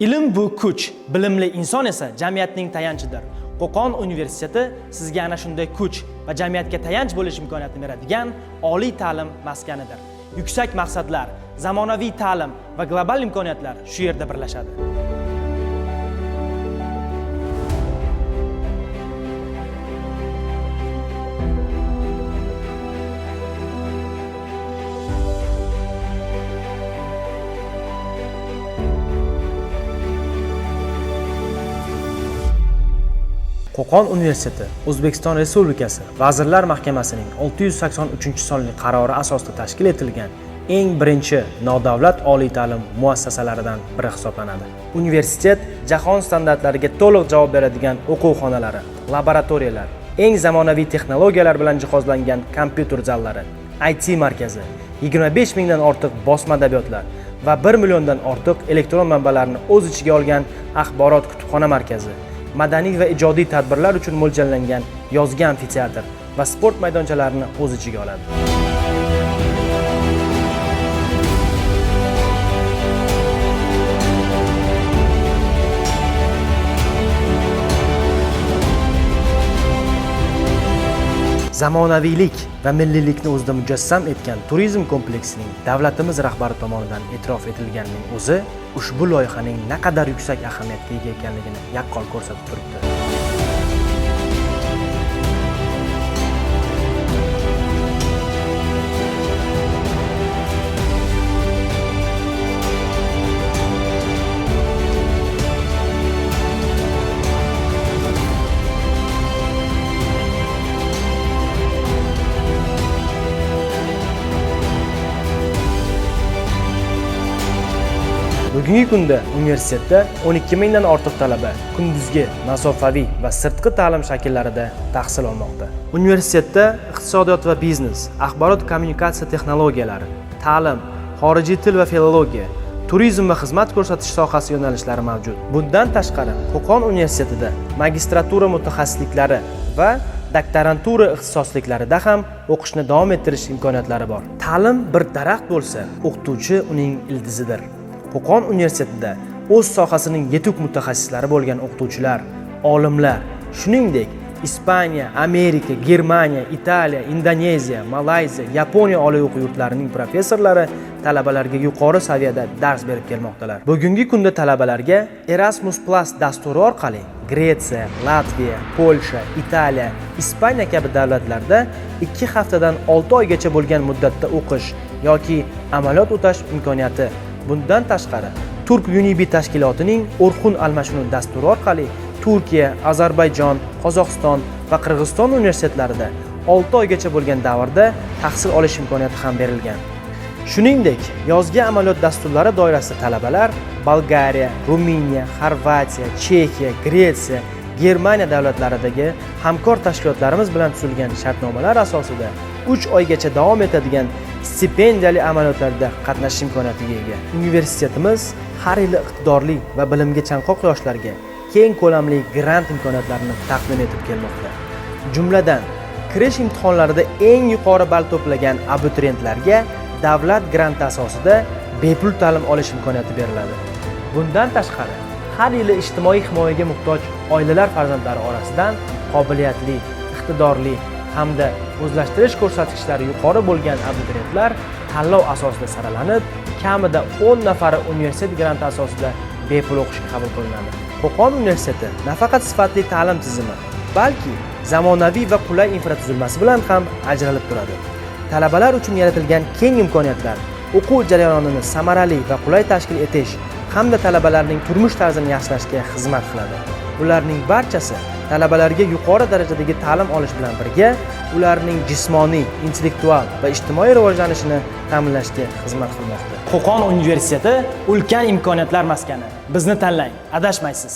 Ilm bu kuch, bilimli inson esa jamiyatning tayanchidir. Qo'qon universiteti sizga ana shunday kuch va jamiyatga tayanch bo'lish imkoniyatini beradigan oliy ta'lim maskanidir. Yuksak maqsadlar, zamonaviy ta'lim va global imkoniyatlar shu yerda birlashadi. Qo'qon universiteti O'zbekiston Respublikasi Vazirlar Mahkamasining 683-sonli qarori asosida tashkil etilgan eng birinchi nodavlat oliy ta'lim muassasalaridan biri hisoblanadi. Universitet jahon standartlariga to'liq javob beradigan o'quv xonalari, laboratoriyalar, eng zamonaviy texnologiyalar bilan jihozlangan kompyuter zallari, IT markazi, 25 mingdan ortiq bosma adabiyotlar va 1 milliondan ortiq elektron manbalarni o'z ichiga olgan axborot kutubxona markazi, madaniy va ijodiy tadbirlar uchun mo'ljallangan yozgi amfiteatr va sport maydonchalariini o'z ichiga oladi. Zamonaviylik va milliylikni o'zida mujassam etgan turizm kompleksining davlatimiz rahbari tomonidan e'tirof etilganining o'zi ushbu loyihaning naqadar yuksak ahamiyatga ega ekanligini yaqqol ko'rsatib turibdi. Bugungi kunda universitetda 12 mingdan ortiq talaba kunduzgi, masofaviy va sirtqi ta'lim shakllarida tahsil olmoqda. Universitetda iqtisodiyot va biznes, axborot kommunikatsiya texnologiyalari, ta'lim, xorijiy til va filologiya, turizm va xizmat ko'rsatish sohasi yo'nalishlari mavjud. Bundan tashqari, Qo'qon universitetida magistratura mutaxassisliklari va doktorantura ixtisosliklarida ham o'qishni davom ettirish imkoniyatlari bor. Ta'lim bir daraxt bo'lsa, o'qituvchi uning ildizidir. Qo'qon universitetida o'z sohasining yetuk mutaxassislari bo'lgan o'qituvchilar, olimlar, shuningdek Ispaniya, Amerika, Germaniya, Italiya, Indoneziya, Malayziya, Yaponiya oliy o'quv yurtlarining professorlari talabalarga yuqori saviyada dars berib kelmoqdalar. Bugungi kunda talabalarga Erasmus+ dasturi orqali Gretsiya, Latviya, Polsha, Italiya, Ispaniya kabi davlatlarda 2 haftadan 6 oygacha bo'lgan muddatda o'qish yoki amaliyot o'tash imkoniyati. Bundan tashqari, Turk Unibi tashkilotining Orxun almashinuv dasturi orqali Turkiya, Ozarbayjon, Qozog'iston va Qirg'iziston universitetlarida 6 oygacha bo'lgan davrda tahsil olish imkoniyati ham berilgan. Shuningdek, yozgi amaliyot dasturlari doirasida talabalar Bolgariya, Ruminiya, Xorvatiya, Chexiya, Gretsiya, Germaniya davlatlaridagi hamkor tashkilotlarimiz bilan tuzilgan shartnomalar asosida 3 oygacha davom etadigan stipendiyali amaliyotlarda qatnashish imkoniyatiga ega. Universitetimiz har yili iqtidorli va bilimga chanqoq yoshlarga keng ko'lamli grant imkoniyatlarini taqdim etib kelmoqda. Jumladan, kirish imtihonlarida eng yuqori ball to'plagan abituriyentlarga davlat granti asosida bepul ta'lim olish imkoniyati beriladi. Bundan tashqari, har yili ijtimoiy himoyaga muhtoj oilalar farzandlari orasidan qobiliyatli, iqtidorli hamda o'zlashtirish ko'rsatkichlari yuqori bo'lgan abituriyentlar tanlov asosida saralanib, kamida 10 nafari universitet granti asosida bepul o'qishga qabul qilinadi. Qo'qon universiteti nafaqat sifatli ta'lim tizimi, balki zamonaviy va qulay infratuzilmasi bilan ham ajralib turadi. Talabalar uchun yaratilgan keng imkoniyatlar o'quv jarayonini samarali va qulay tashkil etish hamda talabalarning turmush tarzini yaxshilashga xizmat qiladi. Ularning barchasi talabalarga yuqori darajadagi ta'lim olish bilan birga ularning jismoniy, intellektual va ijtimoiy rivojlanishini ta'minlashga xizmat qilmoqda. Qo'qon universiteti ulkan imkoniyatlar maskani. Bizni tanlang, adashmaysiz.